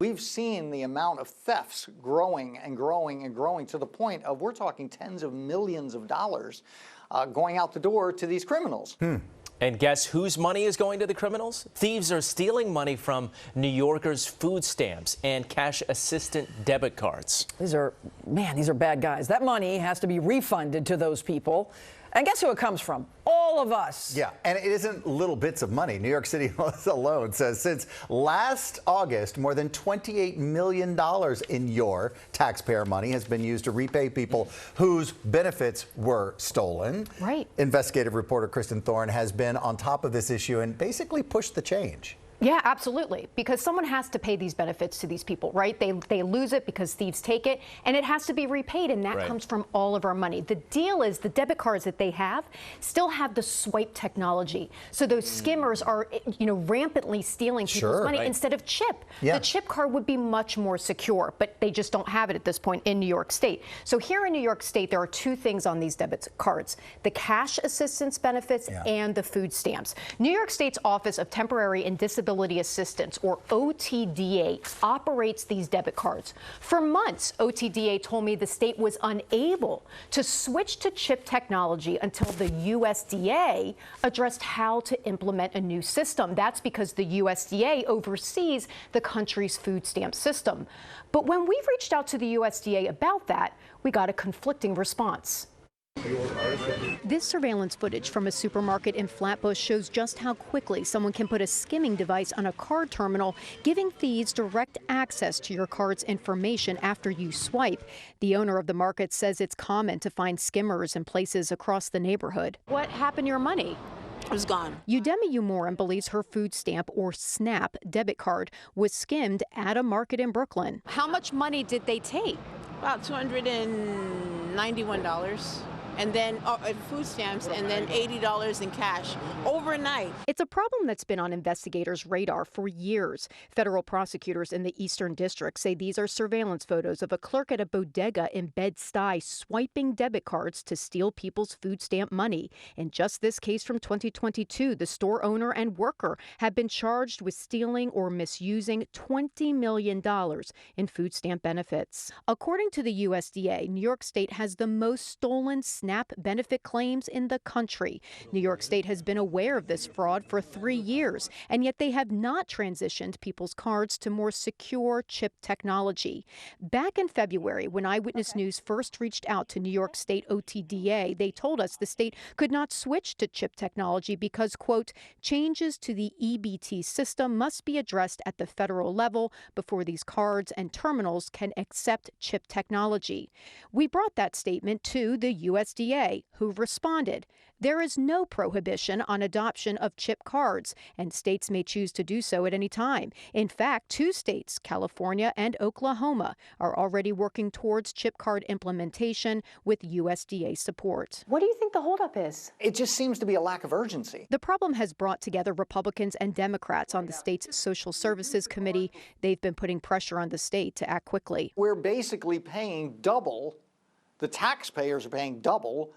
We've seen the amount of thefts growing and growing and growing to the point of we're talking tens of millions of dollars going out the door to these criminals. And guess whose money is going to the criminals? Thieves are stealing money from New Yorkers' food stamps and cash assistant debit cards. These are bad guys. That money has to be refunded to those people. And guess who it comes from? All of us. Yeah, and it isn't little bits of money. New York City alone says since last August, more than $28 million in your taxpayer money has been used to repay people whose benefits were stolen. Right. Investigative reporter Kristin Thorne has been on top of this issue and basically pushed the change. Yeah, absolutely. Because someone has to pay these benefits to these people, right? They lose it because thieves take it, and it has to be repaid, and that comes from all of our money. The deal is the debit cards that they have still have the swipe technology. So those skimmers are, rampantly stealing people's money instead of chip. The chip card would be much more secure, but they just don't have it at this point in New York State. So here in New York State, there are two things on these debit cards: the cash assistance benefits and the food stamps. New York State's Office of Temporary and Disability Assistance, or OTDA, operates these debit cards. For months, OTDA told me the state was unable to switch to chip technology until the USDA addressed how to implement a new system. That's because the USDA oversees the country's food stamp system. But when we reached out to the USDA about that, we got a conflicting response. This surveillance footage from a supermarket in Flatbush shows just how quickly someone can put a skimming device on a card terminal, giving thieves direct access to your card's information after you swipe. The owner of the market says it's common to find skimmers in places across the neighborhood. What happened to your money? It was gone. Udemy Umoran believes her food stamp, or SNAP, debit card was skimmed at a market in Brooklyn. How much money did they take? About $291. And then food stamps, and then $80 in cash overnight. It's a problem that's been on investigators' radar for years. Federal prosecutors in the Eastern District say these are surveillance photos of a clerk at a bodega in Bed-Stuy swiping debit cards to steal people's food stamp money. In just this case from 2022, the store owner and worker have been charged with stealing or misusing $20 million in food stamp benefits. According to the USDA, New York State has the most stolen SNAP benefit claims in the country. New York State has been aware of this fraud for 3 years, and yet they have not transitioned people's cards to more secure chip technology. Back in February, when Eyewitness News first reached out to New York State OTDA, they told us the state could not switch to chip technology because, quote, changes to the EBT system must be addressed at the federal level before these cards and terminals can accept chip technology. We brought that statement to the USDA, who responded, there is no prohibition on adoption of chip cards, and states may choose to do so at any time. In fact, 2 states, California and Oklahoma, are already working towards chip card implementation with USDA support. What do you think the holdup is? It just seems to be a lack of urgency. The problem has brought together Republicans and Democrats on the state's Social Services Committee. They've been putting pressure on the state to act quickly. We're basically paying double. The taxpayers are paying double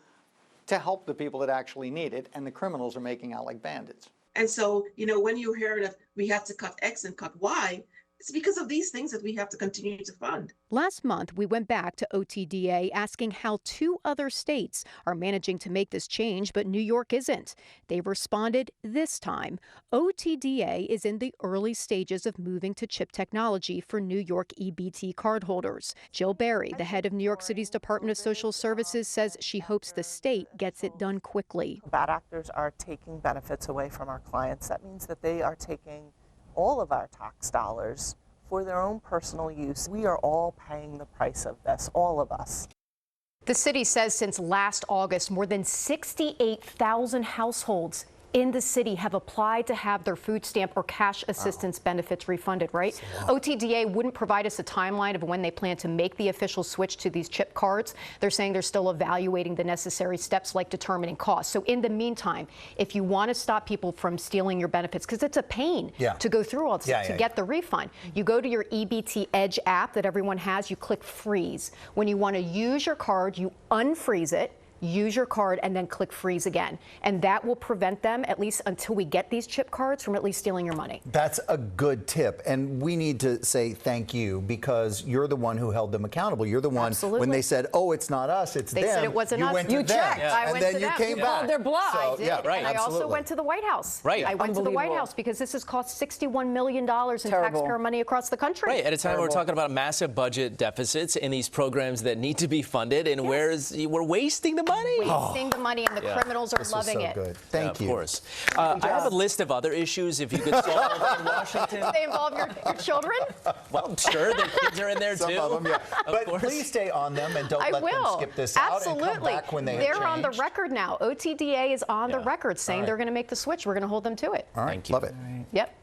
to help the people that actually need it, and the criminals are making out like bandits. And so, when you hear that we have to cut X and cut Y, it's because of these things that we have to continue to fund. Last month, we went back to OTDA asking how 2 other states are managing to make this change, but New York isn't. They responded this time. OTDA is in the early stages of moving to chip technology for New York EBT cardholders. Jill Berry, the head of New York City's Department of Social Services, says she hopes the state gets it done quickly. Bad actors are taking benefits away from our clients. That means that they are taking all of our tax dollars for their own personal use. We are all paying the price of this, all of us. The city says since last August, more than 68,000 households in the city have applied to have their food stamp or cash assistance benefits refunded, right? OTDA wouldn't provide us a timeline of when they plan to make the official switch to these chip cards. They're saying they're still evaluating the necessary steps like determining costs. So in the meantime, if you want to stop people from stealing your benefits, because it's a pain to go through all this to get the refund, you go to your EBT Edge app that everyone has, you click freeze. When you want to use your card, you unfreeze it. use your card, and then click freeze again. And that will prevent them, at least until we get these chip cards, from at least stealing your money. That's a good tip. And we need to say thank you because you're the one who held them accountable. You're the one when they said, oh, it's not us, it's them. They said it wasn't us. You went to You them. checked. I And went then to you them. came You back. called their bluff. So, I did. yeah, right. And I also Absolutely. went to the White House. Right. I went to the White Unbelievable. House because this has cost $61 million in Terrible. taxpayer money across the country. Right, at a time we're talking about massive budget deficits in these programs that need to be funded, and we're wasting the money. Wasting the money, and the criminals are This was loving so it. good. Thank you. Of course. I have a list of other issues if you could solve in Washington. They involve your children? Well, sure, their kids are in there Some too. of them, yeah. But course. please stay on them and don't I let will. them skip this out Absolutely. and come back when they have They're on the changed. record now. OTDA is on the record saying they're going to make the switch. We're going to hold them to it. All right, Thank you. love it. Yep.